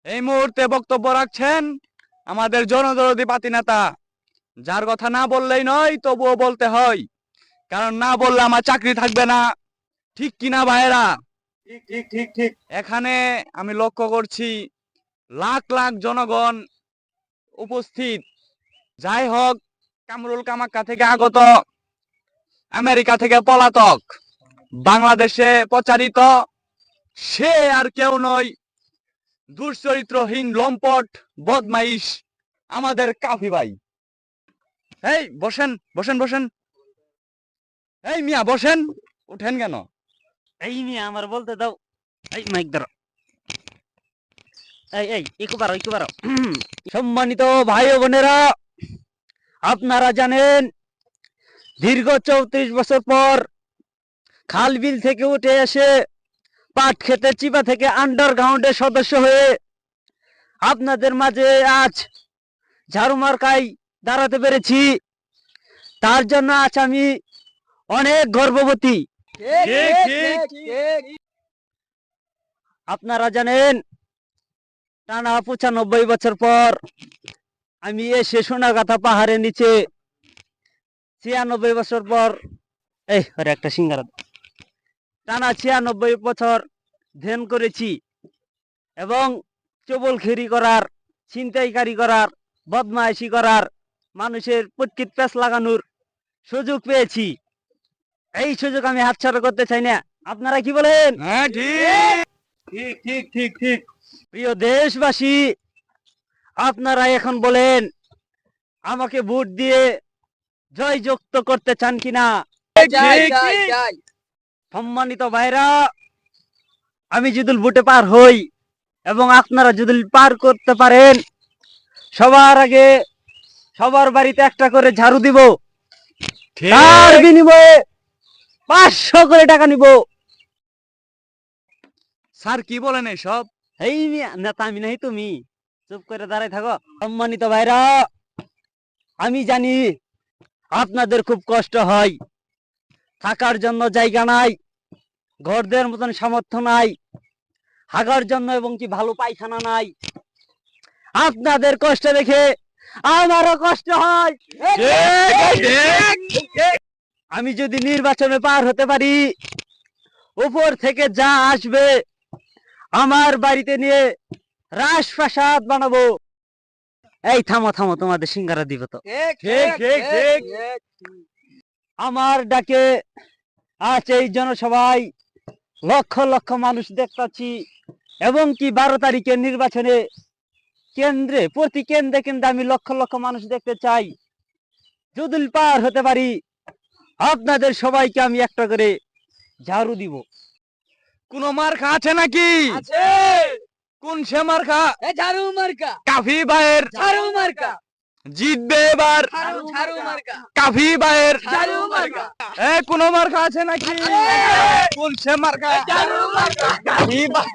এই মুহূর্তে বক্তব্য রাখছেন আমাদের জনদরদি পাতি নেতা, যার কথা না বললেই নয়, তবুও বলতে হয়, কারণ না বললে আমার চাকরি থাকবে না। ঠিক কিনা ভাইয়েরা? ঠিক ঠিক ঠিক ঠিক। এখানে আমি লক্ষ্য করছি লাখ লাখ জনগণ উপস্থিত। যাই হোক, কামরুল কামাখ্যা থেকে আগত, আমেরিকা থেকে পলাতক, বাংলাদেশে প্রচারিত, সে আর কেউ নয়, দুশ্চরিত্রহীন লম্পট বদমাইশ আমাদের কাফি ভাই। এই বসেন বসেন বসেন, এই মিয়া বসেন, উঠেন কেন? এই মিয়া আমার বলতে দাও। এই মাইক ধরো। এই একটু বারো। সম্মানিত ভাই ও বোনেরা, আপনারা জানেন দীর্ঘ 34 বছর পর খাল বিল থেকে উঠে এসে পাট খেতে চিপা থেকে আন্ডারগ্রাউন্ডের সদস্য হয়ে আপনাদের মাঝে আজ ঝাড়ু মার্কায় দাঁড়াতে পেরেছি। তার জন্য আজ আমি অনেক গর্ববতী। আপনারা জানেন টানা 95 বছর পর আমি এসে সোনাগাথা পাহাড়ের নিচে 96 বছর পর একটা সিঙ্গারা টানা 96 বছর ধ্যান করেছি এবং চবলখেরি করার, ছিনতাইকারী করার, বদমাইশি করার, মানুষের পটকিট প্যাঁচ লাগানোর সুযোগ পেয়েছি। এই সুযোগ আমি হাতছাড়া করতে চাই না। আপনারা কি বলেন? হ্যাঁ, ঠিক ঠিক ঠিক ঠিক ঠিক। প্রিয় দেশবাসী, আপনারা এখন বলেন আমাকে ভোট দিয়ে জয়যুক্ত করতে চান কিনা? সম্মানিত ভাইরা, আমি যদি ভোটে পার হই এবং আপনারা যদি পার করতে পারেন, সবার আগে সবার বাড়িতে একটা করে ঝাড়ু দিব, তার বিনিময়ে 500 করে টাকা নিব। স্যার কি বলেন এসব? এই নেতা আমি নাই, তুমি চুপ করে দাঁড়ায় থাকো। সম্মানিত ভাইরা, আমি জানি আপনাদের খুব কষ্ট হয়, থাকার জন্য জায়গা নাই, ঘরদের মতন সামর্থ্য নাই, হাগার জন্য এবং কি ভালো পায়খানা নাই। আপনাদের কষ্ট দেখে আমারও কষ্ট হয়। আমি যদি নির্বাচনে পার হতে পারি, উপর থেকে যা আসবে আমার বাড়িতে নিয়ে রাজপ্রাসাদ বানাবো। এই থামো, তোমাদের সিঙ্গারা দিব তো। আমার ডাকে আজ এই জনসভায় লক্ষ লক্ষ মানুষ দেখতাছি এবং কি 12 তারিখের নির্বাচনে কেন্দ্রে, প্রতি কেন্দ্রে কেন্দ্রে আমি লক্ষ লক্ষ মানুষ দেখতে চাই। যদি পার হতে পারি, আপনাদের সবাইকে আমি একটা করে ঝাড়ু দিব। কোন মার্কা আছে নাকি? কোন সে মার্কা? ঝাড়ু মার্কা। কাফি ভাইয়ের ঝাড়ু মার্কা। জিতবে এবার ঝাড়ু মার্কা। কাফি ভাইয়ের ঝাড়ু মার্কা। কোন মার্কা আছে নাকি? কোন সে মার্কা? ঝাড়ু মার্কা। কাফি ভাই